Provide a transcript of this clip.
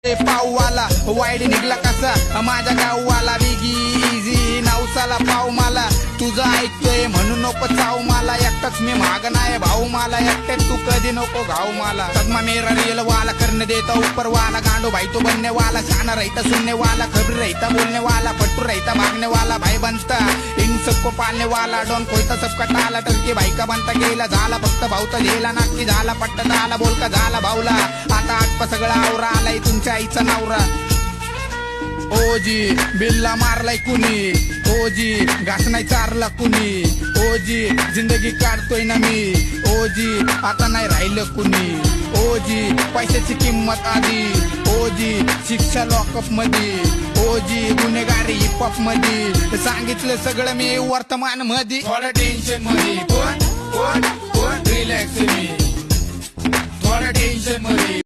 पाववाला wide निघला कसा माझ्या गाववाला बिगी इझी नवसाला पाव मला तुझं ऐकतोय म्हणून नको चाव मला एकटाच मी माग नाही भाऊ मला एकटे तू कधी नको घाव मला सदमा मेरा रियल वाला करने देता ऊपर वाला गांडो भाई तो बनने वाला शाना रहता सुनने वाला खबर रहता बोलने वाला पट्टू रहता भागने वाला भाई बनता इन सबको पालने वाला डॉन कोयता सबका टाला टर्के भाई का बनता गेला झाला फक्त भाऊचा झेला नाकी झाला पट्टा झाला बोलका झाला भाऊला आता आटपा सगळा आवरा आलाय तुमच्या आईचा नवरा ओजी बिल्ला मारलाय कुणी ओजी घास नाही चारला कुणी ओजी जिंदगी काढतोय ना मी ओजी आता नाही राहिलं कुणी ओजी पैशाची किंमत आधी ओजी शिक्षा लॉकअप मध्ये ओजी गुन्हेगारी हिपहॉप मध्ये सांगितलं सगळं मी वर्तमान मध्ये थोडं टेन्शन मध्ये कोण रिलॅक्स मी थोडं टेन्शन मध्ये